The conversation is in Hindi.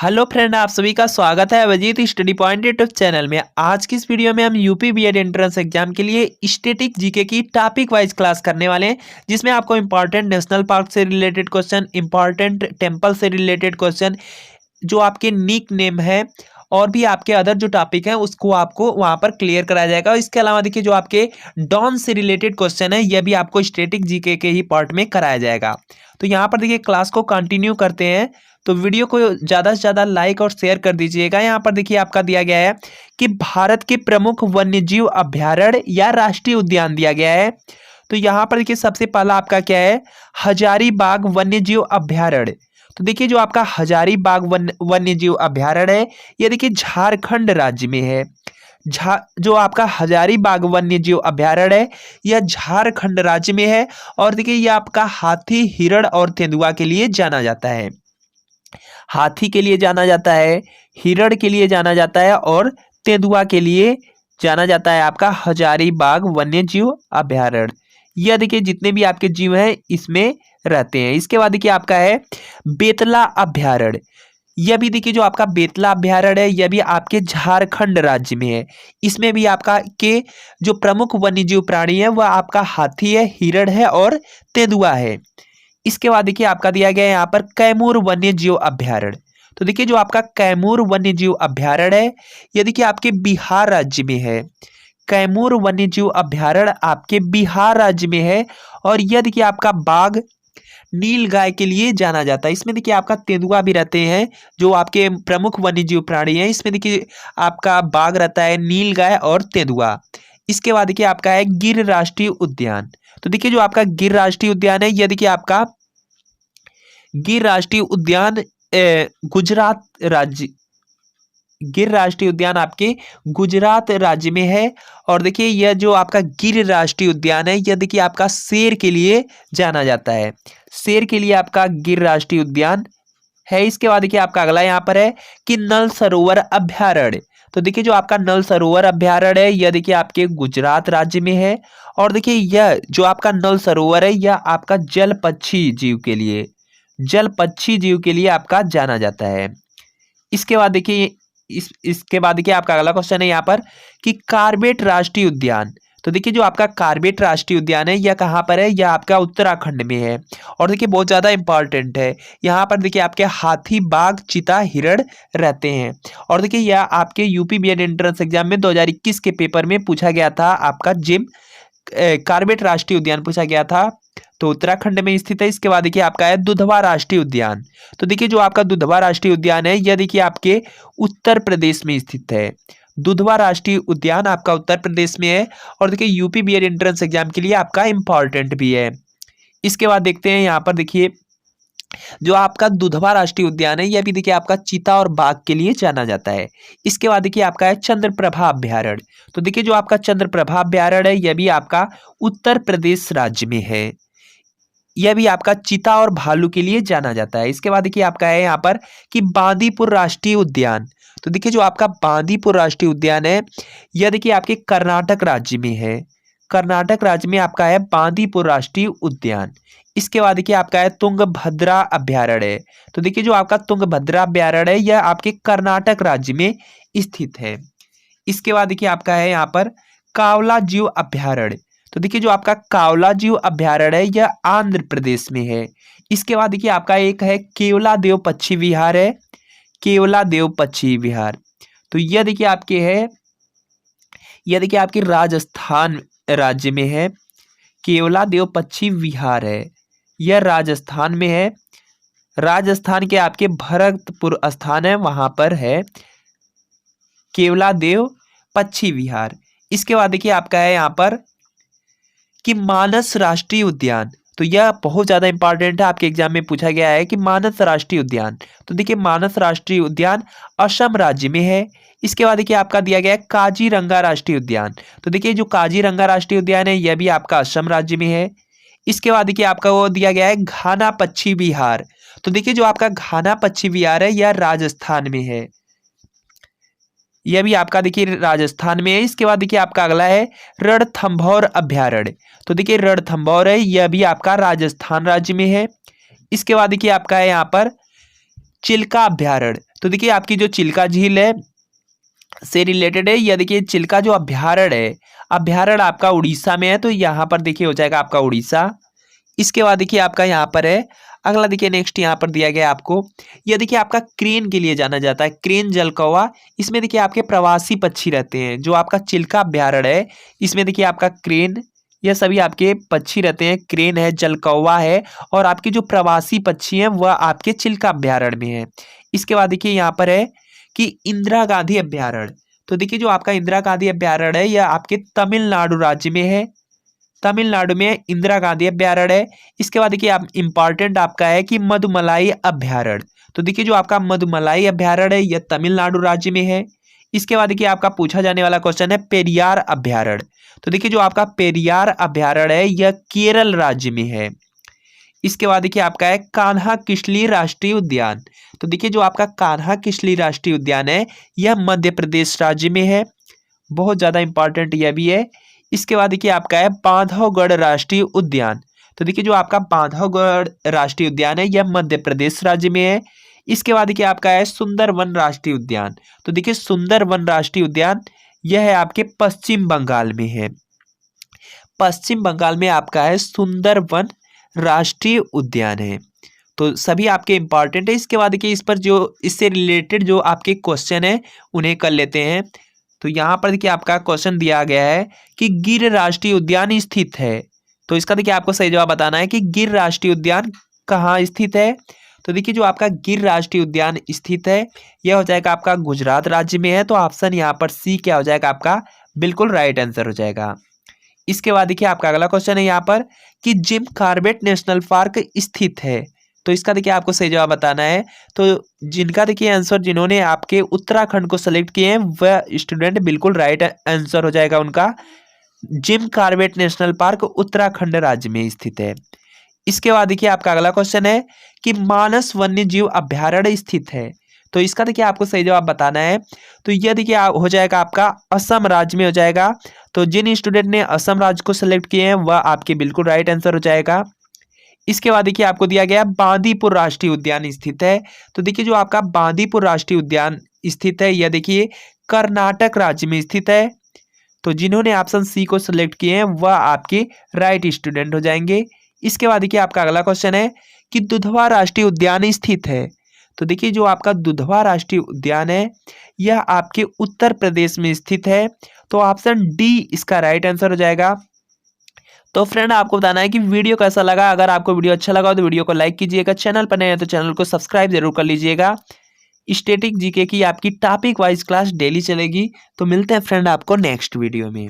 हेलो फ्रेंड, आप सभी का स्वागत है Abhijeet study point YouTube channel में। आज की इस वीडियो में हम यूपी बीएड एंट्रेंस एग्जाम के लिए स्टैटिक जीके की टॉपिक वाइज क्लास करने वाले हैं, जिसमें आपको इंपॉर्टेंट नेशनल पार्क से रिलेटेड क्वेश्चन, इंपॉर्टेंट टेम्पल से रिलेटेड क्वेश्चन, जो आपके निक नेम है और भी आपके अदर जो टॉपिक हैं उसको आपको वहां पर क्लियर कराया जाएगा। इसके अलावा देखिए जो आपके डॉन से रिलेटेड क्वेश्चन है यह भी आपको स्टैटिक जीके के ही पार्ट में कराया जाएगा। तो यहाँ पर देखिए क्लास को कंटिन्यू करते हैं, तो वीडियो को ज़्यादा से ज़्यादा लाइक और शेयर कर दीजिएगा। यहाँ पर देखिए आपका दिया गया है कि भारत के प्रमुख वन्यजीव अभ्यारण्य या राष्ट्रीय उद्यान दिया गया है। तो यहाँ पर देखिए सबसे पहला आपका क्या है, हजारीबाग वन्यजीव अभ्यारण्य। तो देखिए जो आपका हजारीबाग वन्यजीव अभ्यारण्य है यह देखिए झारखंड राज्य में है। जो आपका हजारीबाग वन्यजीव अभ्यारण्य है यह झारखंड राज्य में है। और देखिए यह आपका हाथी, हिरण और तेंदुआ के लिए जाना जाता है। हाथी के लिए जाना जाता है, हिरण के लिए जाना जाता है और तेंदुआ के लिए जाना जाता है आपका हजारीबाग वन्यजीव अभ्यारण्य। यह देखिए जितने भी आपके जीव हैं इसमें रहते हैं। इसके बाद देखिए आपका है बेतला अभ्यारण्य। यह भी देखिए जो आपका बेतला अभ्यारण्य है यह भी आपके झारखंड राज्य में है। इसमें भी आपका के जो प्रमुख वन्यजीव प्राणी है वह आपका हाथी है, हिरण है और तेंदुआ है। इसके बाद देखिए आपका दिया गया है यहाँ पर कैमूर वन्यजीव अभ्यारण्य। तो देखिए जो आपका कैमूर वन्यजीव अभ्यारण्य है यह देखिए आपके बिहार राज्य में है। कैमूर वन्यजीव अभ्यारण्य आपके बिहार राज्य में है। और यह देखिए आपका बाघ, नील गाय के लिए जाना जाता है। इसमें देखिए आपका तेंदुआ भी रहते हैं जो आपके प्रमुख वन्यजीव प्राणी हैं। इसमें देखिए आपका बाघ रहता है, नील गाय और तेंदुआ। इसके बाद देखिए आपका है गिर राष्ट्रीय उद्यान। तो देखिए जो आपका गिर राष्ट्रीय उद्यान है यह देखिए आपका गिर राष्ट्रीय उद्यान गुजरात राज्य, गिर राष्ट्रीय उद्यान आपके गुजरात राज्य में है। और देखिए यह जो आपका गिर राष्ट्रीय उद्यान है यह देखिए आपका शेर के लिए जाना जाता है। शेर के लिए आपका गिर राष्ट्रीय उद्यान है। इसके बाद देखिए आपका अगला यहाँ पर है कि नल सरोवर अभ्यारण्य। तो देखिए जो आपका नल सरोवर अभ्यारण्य है यह देखिए आपके गुजरात राज्य में है। और देखिए यह जो आपका नल सरोवर है यह आपका जल पक्षी जीव के लिए, जल पक्षी जीव के लिए आपका जाना जाता है। इसके बाद देखिए इसके बाद देखिए आपका अगला क्वेश्चन है यहाँ पर कि कार्बेट राष्ट्रीय उद्यान। तो देखिए जो आपका कार्बेट राष्ट्रीय उद्यान है यह कहाँ पर है, यह आपका उत्तराखंड में है। और देखिए बहुत ज़्यादा इंपॉर्टेंट है, यहाँ पर देखिए आपके हाथी, बाघ, चीता, हिरण रहते हैं। और देखिए यह आपके यूपी बीएड एंट्रेंस एग्जाम में 2021 के पेपर में पूछा गया था। आपका जिम कार्बेट राष्ट्रीय उद्यान पूछा गया था, तो उत्तराखंड में स्थित है। इसके बाद देखिए आपका है दुधवा राष्ट्रीय उद्यान। तो देखिए जो आपका दुधवा राष्ट्रीय उद्यान है यह देखिए आपके उत्तर प्रदेश में स्थित है। दुधवा राष्ट्रीय उद्यान आपका उत्तर प्रदेश में है। और देखिए यूपी बीएड एंट्रेंस एग्जाम के लिए आपका इंपॉर्टेंट भी है। इसके बाद देखते हैं यहाँ पर देखिए जो आपका दुधवा राष्ट्रीय उद्यान है यह भी देखिए आपका चीता और बाघ के लिए जाना जाता है। इसके बाद देखिए आपका है चंद्रप्रभा अभ्यारण्य। तो देखिए जो आपका चंद्रप्रभा अभ्यारण्य है यह भी आपका उत्तर प्रदेश राज्य में है। यह भी आपका चीता और भालू के लिए जाना जाता है। इसके बाद देखिए आपका है यहाँ पर कि बांदीपुर राष्ट्रीय उद्यान। तो देखिए जो आपका बांदीपुर राष्ट्रीय उद्यान है यह देखिए आपके कर्नाटक राज्य में है। कर्नाटक राज्य में आपका है बांदीपुर राष्ट्रीय उद्यान। इसके बाद देखिए आपका है तुंगभद्रा अभ्यारण्य। तो देखिए जो आपका तुंगभद्रा अभ्यारण्य है यह आपके कर्नाटक राज्य में स्थित है। इसके बाद देखिए आपका है यहाँ पर कावला जीव अभ्यारण्य। तो देखिए जो आपका कावला जीव अभ्यारण्य है यह आंध्र प्रदेश में है। इसके बाद देखिए आपका एक है केवलादेव पक्षी विहार है, केवलादेव पक्षी विहार। तो यह देखिए आपके है, यह देखिए आपके राजस्थान राज्य में है। केवलादेव पक्षी विहार है, यह राजस्थान में है। राजस्थान के आपके भरतपुर स्थान है वहां पर है केवलादेव पक्षी विहार। इसके बाद देखिए आपका है यहाँ पर कि मानस राष्ट्रीय उद्यान। तो यह बहुत ज्यादा इंपॉर्टेंट है, आपके एग्जाम में पूछा गया है कि मानस राष्ट्रीय उद्यान। तो देखिए मानस राष्ट्रीय उद्यान असम राज्य में है। इसके बाद देखिए आपका दिया गया है काजीरंगा राष्ट्रीय उद्यान। तो देखिए जो काजीरंगा राष्ट्रीय उद्यान है यह भी आपका असम राज्य में है। इसके बाद देखिए आपका वो दिया गया है घाना पक्षी विहार। तो देखिए जो आपका घाना पक्षी विहार है यह राजस्थान में है, यह भी आपका देखिए राजस्थान में है। इसके बाद देखिए आपका अगला है रणथंभौर अभ्यारण्य। तो देखिए रणथंभौर है यह भी आपका राजस्थान राज्य में है। इसके बाद देखिए आपका है यहाँ पर चिल्का अभ्यारण्य। तो देखिए आपकी जो चिल्का झील है से रिलेटेड है, या देखिए चिल्का जो अभ्यारण्य है, अभ्यारण्य आपका उड़ीसा में है, तो यहाँ पर देखिए हो जाएगा आपका उड़ीसा। इसके बाद देखिए आपका यहाँ पर है अगला, देखिए नेक्स्ट यहाँ पर दिया गया आपको, यह देखिए आपका क्रेन के लिए जाना जाता है, क्रेन जल कौवा। इसमें देखिए आपके प्रवासी पक्षी रहते हैं। जो आपका चिल्का अभ्यारण्य है इसमें देखिए आपका क्रेन, यह सभी आपके पक्षी रहते हैं, क्रेन है, जल कौवा है, और आपके जो प्रवासी पक्षी हैं वह आपके चिल्का अभ्यारण्य में है। इसके बाद देखिए यहाँ पर है कि इंदिरा गांधी अभ्यारण्य। तो देखिए जो आपका इंदिरा गांधी अभ्यारण्य है यह आपके तमिलनाडु राज्य में है, तमिलनाडु में इंदिरा गांधी अभ्यारण्य है। इसके बाद देखिए आप इंपॉर्टेंट आपका है कि मधुमलाई अभ्यारण्य। तो देखिए जो आपका मधुमलाई अभ्यारण्य है यह तमिलनाडु राज्य में है। इसके बाद देखिए आपका पूछा जाने वाला क्वेश्चन है पेरियार अभ्यारण्य। तो देखिए जो आपका पेरियार अभ्यारण्य है यह केरल राज्य में है। इसके बाद देखिए आपका है कान्हा किसली राष्ट्रीय उद्यान। तो देखिए जो आपका कान्हा किसली राष्ट्रीय उद्यान है यह मध्य प्रदेश राज्य में है, बहुत ज्यादा इंपॉर्टेंट यह भी है। इसके बाद देखिए आपका है बांधवगढ़ राष्ट्रीय उद्यान। तो देखिए जो आपका बांधवगढ़ राष्ट्रीय उद्यान है यह मध्य प्रदेश राज्य में है। इसके बाद देखिए आपका है सुंदरवन राष्ट्रीय उद्यान। तो देखिए सुंदरवन राष्ट्रीय उद्यान यह है आपके पश्चिम बंगाल में है, पश्चिम बंगाल में आपका है सुंदरवन राष्ट्रीय उद्यान है। तो सभी आपके इंपॉर्टेंट है। इसके बाद देखिए इस पर जो इससे रिलेटेड जो आपके क्वेश्चन है उन्हें कर लेते हैं। तो यहाँ पर देखिए आपका क्वेश्चन दिया गया है कि गिर राष्ट्रीय उद्यान स्थित है। तो इसका देखिए आपको सही जवाब बताना है कि गिर राष्ट्रीय उद्यान कहाँ स्थित है। तो देखिए जो आपका गिर राष्ट्रीय उद्यान स्थित है यह हो जाएगा आपका गुजरात राज्य में है। तो ऑप्शन यहाँ पर सी क्या हो जाएगा आपका बिल्कुल राइट आंसर हो जाएगा। इसके बाद देखिए आपका अगला क्वेश्चन है यहाँ पर कि जिम कॉर्बेट नेशनल पार्क स्थित है। तो इसका देखिए आपको सही जवाब बताना है। तो जिनका देखिए आंसर, जिन्होंने आपके उत्तराखंड को सेलेक्ट किए हैं वह स्टूडेंट बिल्कुल राइट आंसर हो जाएगा उनका। Jim Corbett national park Uttarakhand राज्य में स्थित है। इसके बाद देखिए आपका अगला क्वेश्चन है कि मानस वन्य जीव अभ्यारण्य स्थित है। तो इसका देखिए आपको सही जवाब बताना है। तो यह देखिए हो जाएगा आपका असम राज्य में हो जाएगा। तो जिन स्टूडेंट ने असम राज्य को सिलेक्ट किए हैं वह आपके बिल्कुल राइट आंसर हो जाएगा। इसके बाद देखिए आपको दिया गया बांदीपुर राष्ट्रीय उद्यान स्थित है। तो देखिए जो आपका बांदीपुर राष्ट्रीय उद्यान स्थित है यह देखिए कर्नाटक राज्य में स्थित है। तो जिन्होंने ऑप्शन सी को सिलेक्ट किए हैं वह आपके राइट स्टूडेंट हो जाएंगे। इसके बाद देखिए आपका अगला क्वेश्चन है कि दुधवा राष्ट्रीय उद्यान स्थित है। तो देखिए जो आपका दुधवा राष्ट्रीय उद्यान है यह आपके उत्तर प्रदेश में स्थित है। तो ऑप्शन डी इसका राइट आंसर हो जाएगा। तो फ्रेंड आपको बताना है कि वीडियो कैसा लगा। अगर आपको वीडियो अच्छा लगा तो वीडियो को लाइक कीजिएगा, चैनल पर नए हैं तो चैनल को सब्सक्राइब जरूर कर लीजिएगा। स्टैटिक जीके की आपकी टॉपिक वाइज क्लास डेली चलेगी। तो मिलते हैं फ्रेंड आपको नेक्स्ट वीडियो में।